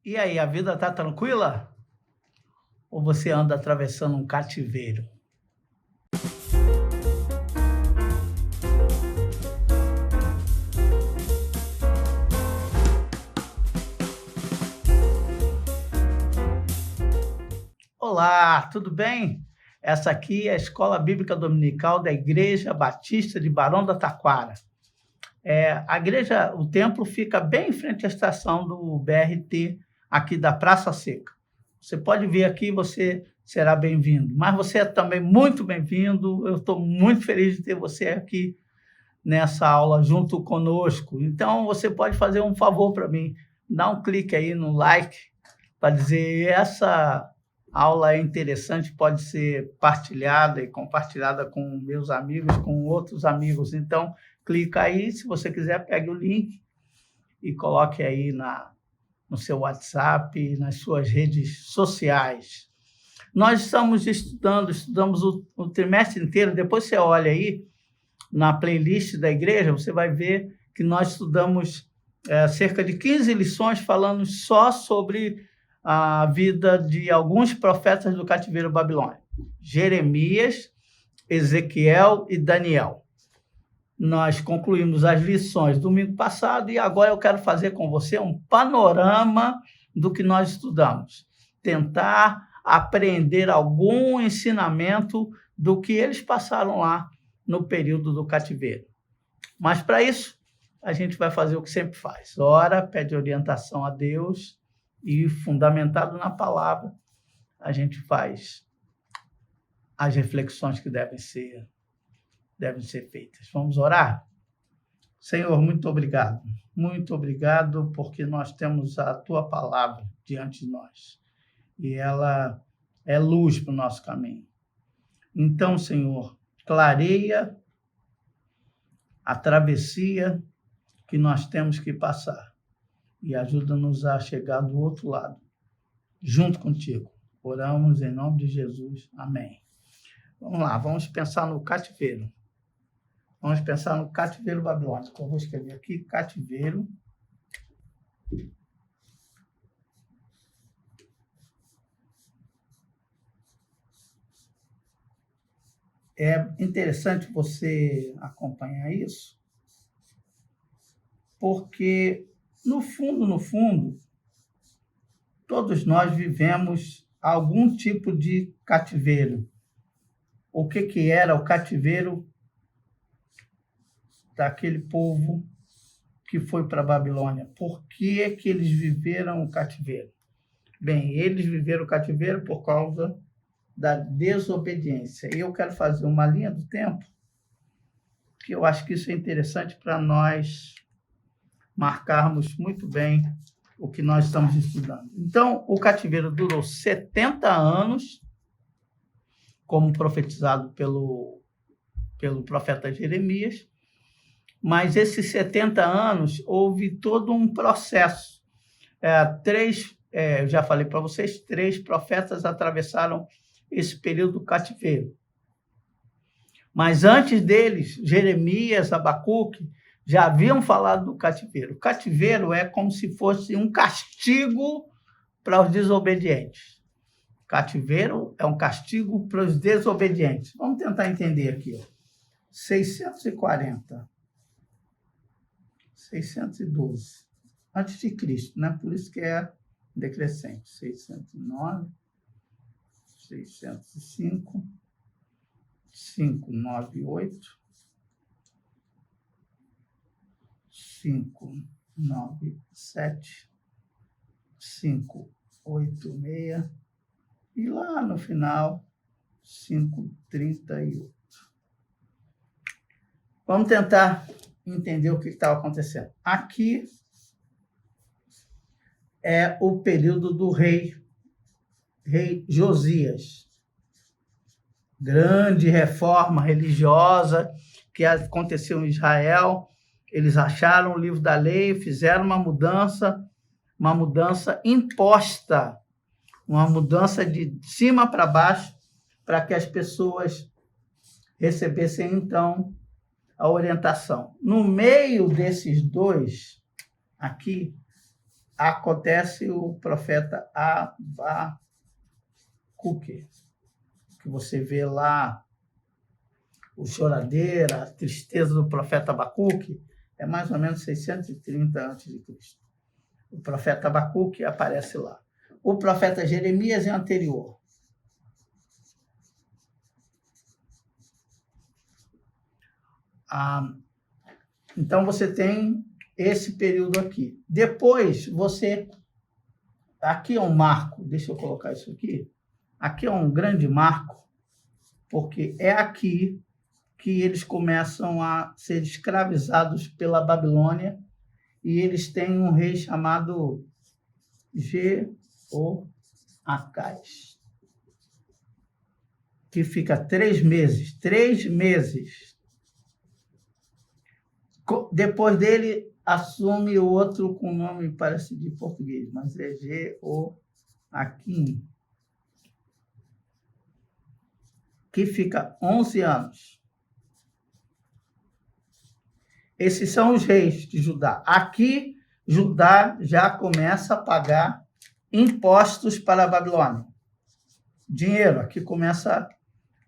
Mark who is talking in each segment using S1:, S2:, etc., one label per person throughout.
S1: E aí, a vida tá tranquila? Ou você anda atravessando um cativeiro? Olá, tudo bem? Essa aqui é a Escola Bíblica Dominical da Igreja Batista de Barão da Taquara. A igreja, o templo fica bem em frente à estação do BRT, aqui da Praça Seca. Você pode vir aqui, você será bem-vindo. Mas você é também muito bem-vindo. Eu estou muito feliz de ter você aqui nessa aula junto conosco. Então, você pode fazer um favor para mim. Dá um clique aí no like para dizer essa aula é interessante, pode ser partilhada e compartilhada com meus amigos, com outros amigos. Então, clica aí, se você quiser, pegue o link e coloque aí no seu WhatsApp, nas suas redes sociais. Nós estudamos o trimestre inteiro, depois você olha aí na playlist da igreja, você vai ver que nós estudamos cerca de 15 lições falando só sobre a vida de alguns profetas do cativeiro babilônico. Jeremias, Ezequiel e Daniel. Nós concluímos as lições domingo passado e agora eu quero fazer com você um panorama do que nós estudamos. Tentar aprender algum ensinamento do que eles passaram lá no período do cativeiro. Mas para isso, a gente vai fazer o que sempre faz. Ora, pede orientação a Deus e, fundamentado na palavra, a gente faz as reflexões que devem ser feitas. Vamos orar? Senhor, muito obrigado. Muito obrigado porque nós temos a Tua palavra diante de nós. E ela é luz para o nosso caminho. Então, Senhor, clareia a travessia que nós temos que passar e ajuda-nos a chegar do outro lado, junto contigo. Oramos em nome de Jesus. Amém. Vamos lá, vamos pensar no cativeiro. Vamos pensar no cativeiro babilônico. Eu vou escrever aqui, cativeiro. É interessante você acompanhar isso, porque, no fundo, todos nós vivemos algum tipo de cativeiro. O que era o cativeiro daquele povo que foi para a Babilônia? Por que eles viveram o cativeiro? Bem, eles viveram o cativeiro por causa da desobediência. E eu quero fazer uma linha do tempo, que eu acho que isso é interessante para nós marcarmos muito bem o que nós estamos estudando. Então, o cativeiro durou 70 anos, como profetizado pelo profeta Jeremias, mas esses 70 anos houve todo um processo. Eu já falei para vocês, 3 profetas atravessaram esse período do cativeiro. Mas antes deles, Jeremias, Abacuque, já haviam falado do cativeiro. O cativeiro é como se fosse um castigo para os desobedientes. Cativeiro é um castigo para os desobedientes. Vamos tentar entender aqui. 640. 612. Antes de Cristo, né? Por isso que é decrescente. 609. 605. 598. 597. 586. E lá no final, 538. Vamos tentar entender o que estava acontecendo. Aqui é o período do rei Josias. Grande reforma religiosa que aconteceu em Israel. Eles acharam o livro da lei, fizeram uma mudança imposta, uma mudança de cima para baixo, para que as pessoas recebessem, então, a orientação. No meio desses dois, aqui, acontece o profeta Abacuque, que você vê lá o choradeira, a tristeza do profeta Abacuque, é mais ou menos 630 a.C. O profeta Abacuque aparece lá. O profeta Jeremias é anterior. Então, você tem esse período aqui. Depois, aqui é um marco, deixa eu colocar isso aqui. Aqui é um grande marco, porque é aqui que eles começam a ser escravizados pela Babilônia e eles têm um rei chamado Jeoacás, que fica 3 meses. 3 meses. Depois dele, assume outro com nome parecido de português, mas é Jeoaquim, que fica 11 anos. Esses são os reis de Judá. Aqui, Judá já começa a pagar impostos para a Babilônia. Dinheiro, aqui começa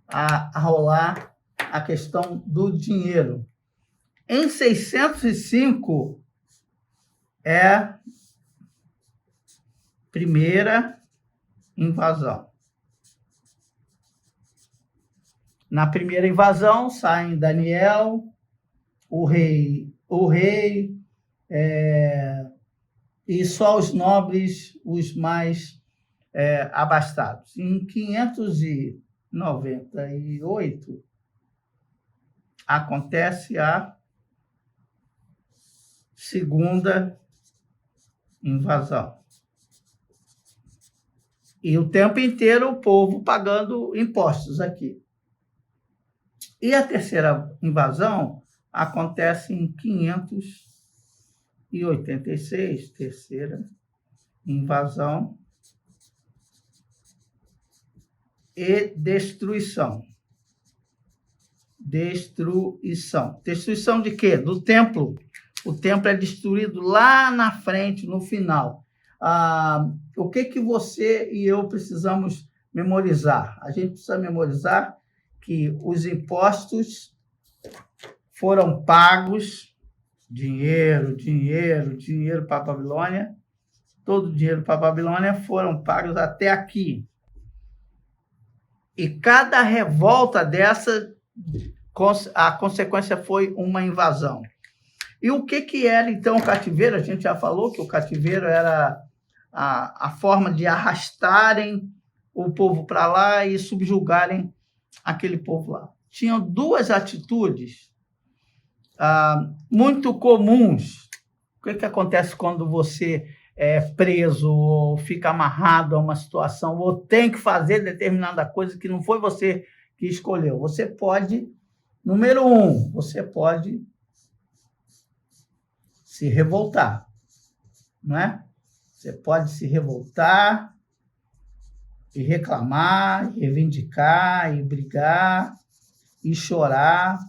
S1: a rolar a questão do dinheiro. Em 605 é a primeira invasão. Na primeira invasão saem Daniel, o rei e só os nobres, os mais abastados. Em 598 acontece a segunda invasão. E o tempo inteiro o povo pagando impostos aqui. E a terceira invasão acontece em 586, terceira invasão e destruição. Destruição de quê? Do templo. O templo é destruído lá na frente, no final. O que você e eu precisamos memorizar? A gente precisa memorizar que os impostos foram pagos, dinheiro para a Babilônia, todo o dinheiro para a Babilônia foram pagos até aqui. E cada revolta dessa, a consequência foi uma invasão. E o que era, então, o cativeiro? A gente já falou que o cativeiro era a forma de arrastarem o povo para lá e subjugarem aquele povo lá. Tinham duas atitudes muito comuns. O que acontece quando você é preso ou fica amarrado a uma situação ou tem que fazer determinada coisa que não foi você que escolheu? Você pode, número 1, você pode se revoltar, não é? Você pode se revoltar e reclamar, e reivindicar, e brigar, e chorar.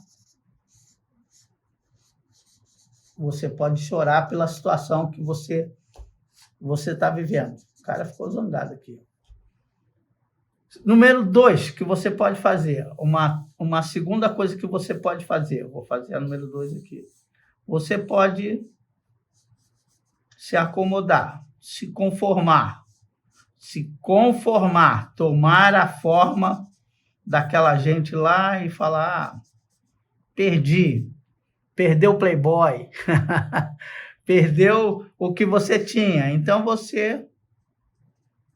S1: Você pode chorar pela situação que você está vivendo. O cara ficou zangado aqui. Número 2, que você pode fazer, uma segunda coisa que você pode fazer, eu vou fazer a número 2 aqui. Você pode se acomodar, se conformar, tomar a forma daquela gente lá e falar, perdeu o Playboy, perdeu o que você tinha, então você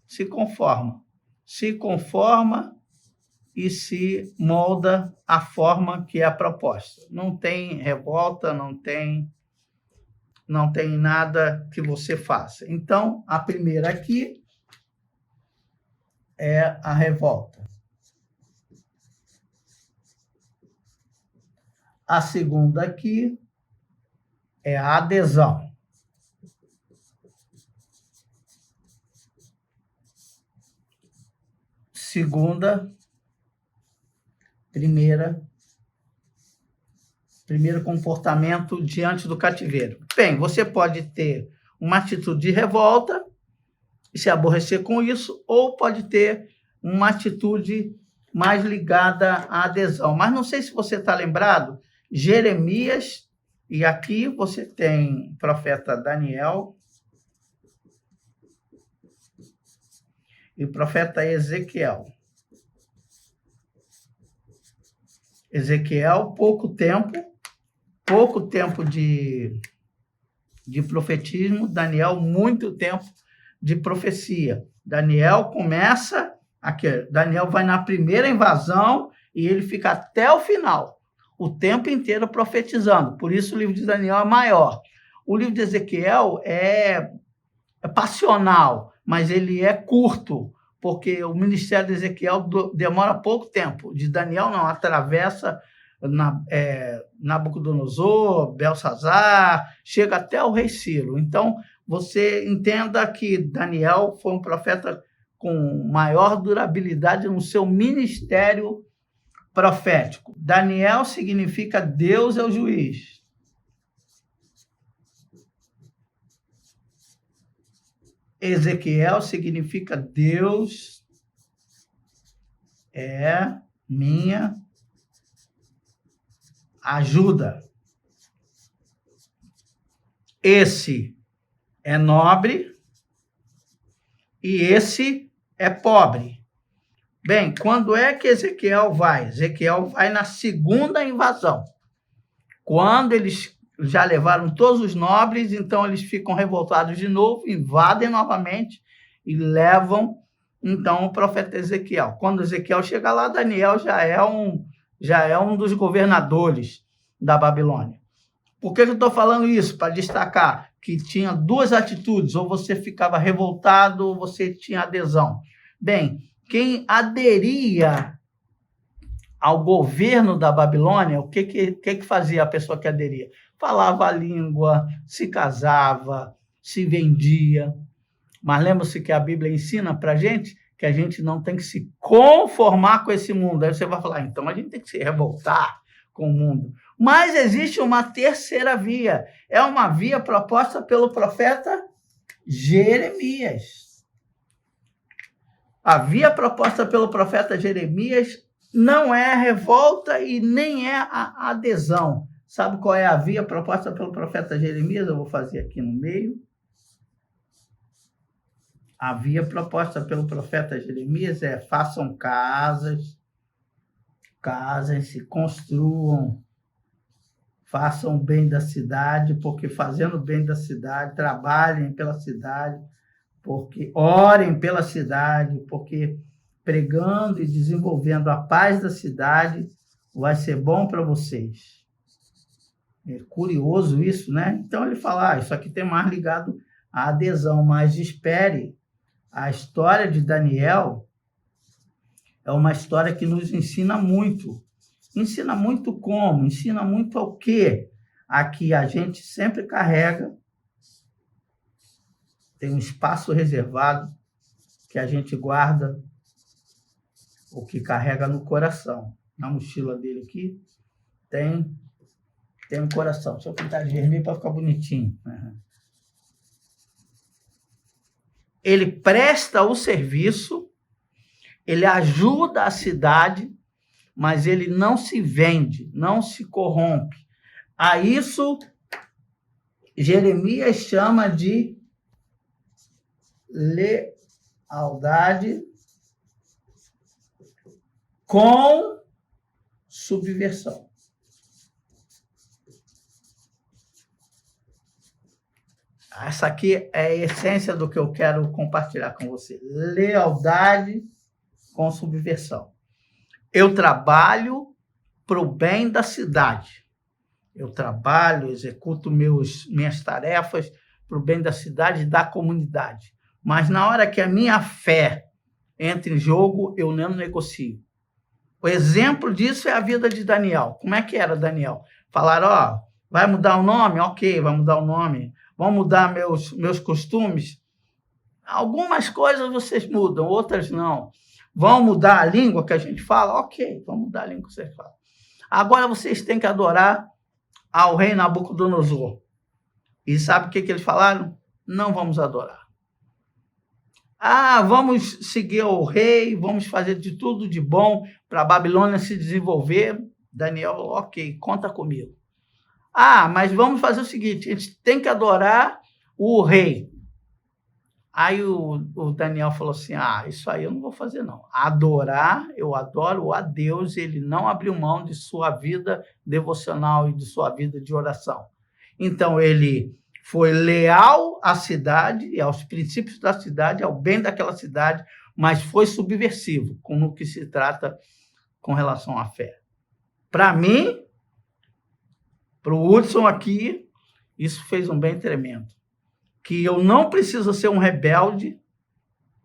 S1: se conforma e se molda à forma que é proposta. Não tem revolta, não tem nada que você faça. Então, a primeira aqui é a revolta. A segunda aqui é a adesão. Primeiro comportamento diante do cativeiro. Bem, você pode ter uma atitude de revolta e se aborrecer com isso, ou pode ter uma atitude mais ligada à adesão. Mas não sei se você está lembrado, Jeremias, e aqui você tem o profeta Daniel e o profeta Ezequiel. Ezequiel, pouco tempo de profetismo, Daniel, muito tempo de profecia. Daniel começa aqui, Daniel vai na primeira invasão e ele fica até o final, o tempo inteiro profetizando. Por isso o livro de Daniel é maior. O livro de Ezequiel é passional, mas ele é curto, porque o ministério de Ezequiel demora pouco tempo. De Daniel não, atravessa Nabucodonosor, Belsazar, chega até o rei Ciro. Então, você entenda que Daniel foi um profeta com maior durabilidade no seu ministério profético. Daniel significa Deus é o juiz. Ezequiel significa Deus é minha ajuda. Esse é nobre e esse é pobre. Bem, quando é que Ezequiel vai? Ezequiel vai na segunda invasão. Quando eles já levaram todos os nobres, então eles ficam revoltados de novo, invadem novamente e levam, então, o profeta Ezequiel. Quando Ezequiel chega lá, Daniel já é um dos governadores da Babilônia. Por que eu estou falando isso? Para destacar que tinha duas atitudes, ou você ficava revoltado, ou você tinha adesão. Bem, quem aderia ao governo da Babilônia, o que fazia a pessoa que aderia? Falava a língua, se casava, se vendia. Mas lembra-se que a Bíblia ensina para a gente que a gente não tem que se conformar com esse mundo. Aí você vai falar, então a gente tem que se revoltar com o mundo. Mas existe uma terceira via. É uma via proposta pelo profeta Jeremias. A via proposta pelo profeta Jeremias não é a revolta e nem é a adesão. Sabe qual é a via proposta pelo profeta Jeremias? Eu vou fazer aqui no meio. A via proposta pelo profeta Jeremias é: façam casem-se, construam, façam o bem da cidade, porque fazendo o bem da cidade, trabalhem pela cidade, porque orem pela cidade, porque pregando e desenvolvendo a paz da cidade vai ser bom para vocês. É curioso isso, né? Então ele fala, isso aqui tem mais ligado à adesão, mas espere, a história de Daniel é uma história que nos ensina muito. Ensina muito como? Ensina muito ao quê? Aqui a gente sempre carrega, tem um espaço reservado que a gente guarda o que carrega no coração. Na mochila dele aqui tem um coração. Deixa eu pintar de vermelho para ficar bonitinho. Ele presta o serviço, ele ajuda a cidade, mas ele não se vende, não se corrompe. A isso, Jeremias chama de lealdade com subversão. Essa aqui é a essência do que eu quero compartilhar com você. Lealdade com subversão. Eu trabalho para o bem da cidade. Eu trabalho, executo minhas tarefas para o bem da cidade e da comunidade. Mas na hora que a minha fé entra em jogo, eu não negocio. O exemplo disso é a vida de Daniel. Como é que era Daniel? Falaram, vai mudar o nome? Ok, vai mudar o nome. Vão mudar meus costumes? Algumas coisas vocês mudam, outras não. Vão mudar a língua que a gente fala? Ok, vão mudar a língua que vocês falam. Agora vocês têm que adorar ao rei Nabucodonosor. E sabe o que eles falaram? não vamos adorar. Ah, vamos seguir o rei, vamos fazer de tudo de bom para a Babilônia se desenvolver. Daniel, ok, conta comigo. Ah, mas vamos fazer o seguinte, a gente tem que adorar o rei. Aí o Daniel falou assim, isso aí eu não vou fazer não. Adorar, eu adoro a Deus, ele não abriu mão de sua vida devocional e de sua vida de oração. Então ele foi leal à cidade e aos princípios da cidade, ao bem daquela cidade, mas foi subversivo com o que se trata com relação à fé. Para mim, para o Hudson aqui, isso fez um bem tremendo. Que eu não preciso ser um rebelde,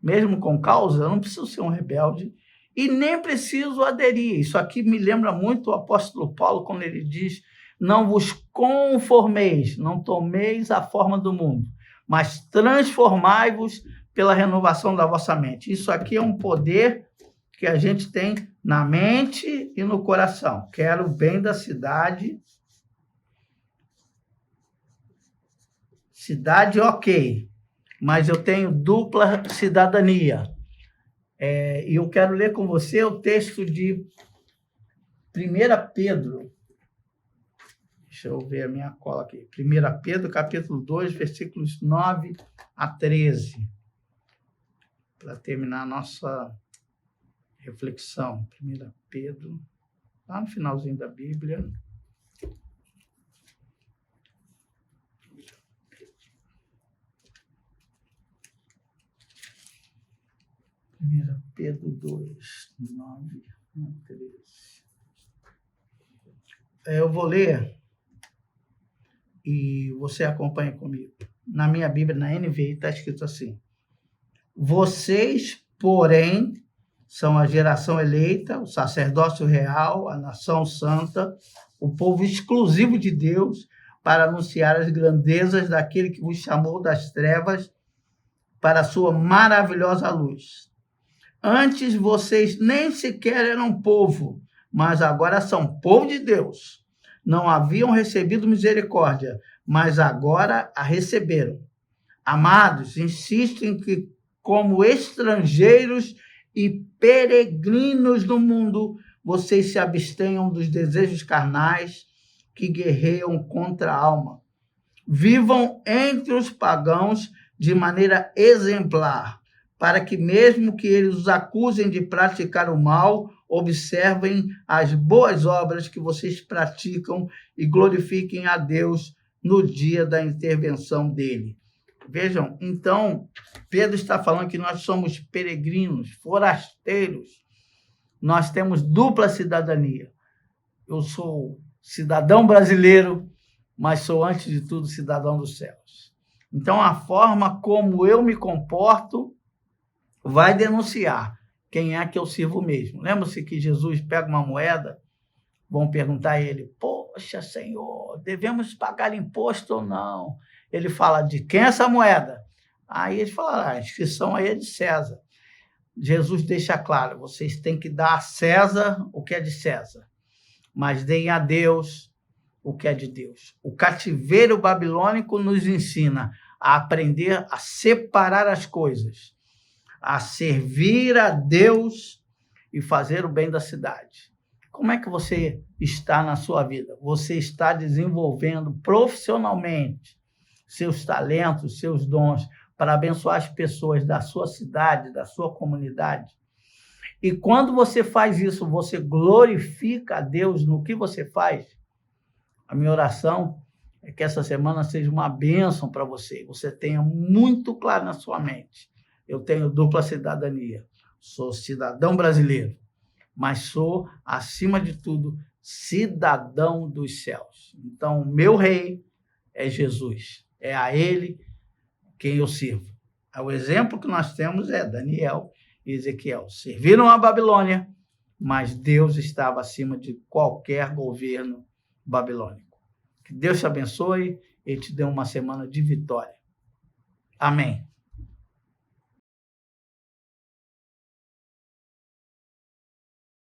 S1: mesmo com causa, eu não preciso ser um rebelde e nem preciso aderir. Isso aqui me lembra muito o apóstolo Paulo, quando ele diz, não vos conformeis, não tomeis a forma do mundo, mas transformai-vos pela renovação da vossa mente. Isso aqui é um poder que a gente tem na mente e no coração. Quero o bem da cidade. Cidade, ok, mas eu tenho dupla cidadania. E eu quero ler com você o texto de 1 Pedro. Deixa eu ver a minha cola aqui. 1 Pedro, capítulo 2, versículos 9 a 13. Para terminar a nossa reflexão. 1 Pedro, lá no finalzinho da Bíblia. 1 Pedro 2, 9 a 13. Eu vou ler e você acompanha comigo. Na minha Bíblia, na NVI, está escrito assim: vocês, porém, são a geração eleita, o sacerdócio real, a nação santa, o povo exclusivo de Deus, para anunciar as grandezas daquele que vos chamou das trevas para a sua maravilhosa luz. Antes vocês nem sequer eram povo, mas agora são povo de Deus. Não haviam recebido misericórdia, mas agora a receberam. Amados, insisto em que, como estrangeiros e peregrinos no mundo, vocês se abstenham dos desejos carnais que guerreiam contra a alma. Vivam entre os pagãos de maneira exemplar, para que, mesmo que eles os acusem de praticar o mal, observem as boas obras que vocês praticam e glorifiquem a Deus no dia da intervenção dele. Vejam, então, Pedro está falando que nós somos peregrinos, forasteiros. Nós temos dupla cidadania. Eu sou cidadão brasileiro, mas sou, antes de tudo, cidadão dos céus. Então, a forma como eu me comporto vai denunciar quem é que eu sirvo mesmo. Lembra-se que Jesus pega uma moeda, vão perguntar a ele, poxa, Senhor, devemos pagar imposto ou não? Ele fala, de quem é essa moeda? Aí eles falam, a inscrição aí é de César. Jesus deixa claro, vocês têm que dar a César o que é de César, mas deem a Deus o que é de Deus. O cativeiro babilônico nos ensina a aprender a separar as coisas, a servir a Deus e fazer o bem da cidade. Como é que você está na sua vida? Você está desenvolvendo profissionalmente seus talentos, seus dons para abençoar as pessoas da sua cidade, da sua comunidade? E quando você faz isso, você glorifica a Deus no que você faz? A minha oração é que essa semana seja uma bênção para você. Você tenha muito claro na sua mente. Eu tenho dupla cidadania. Sou cidadão brasileiro, mas sou, acima de tudo, cidadão dos céus. Então, meu rei é Jesus. É a ele quem eu sirvo. O exemplo que nós temos é Daniel e Ezequiel. Serviram a Babilônia, mas Deus estava acima de qualquer governo babilônico. Que Deus te abençoe e te dê uma semana de vitória. Amém.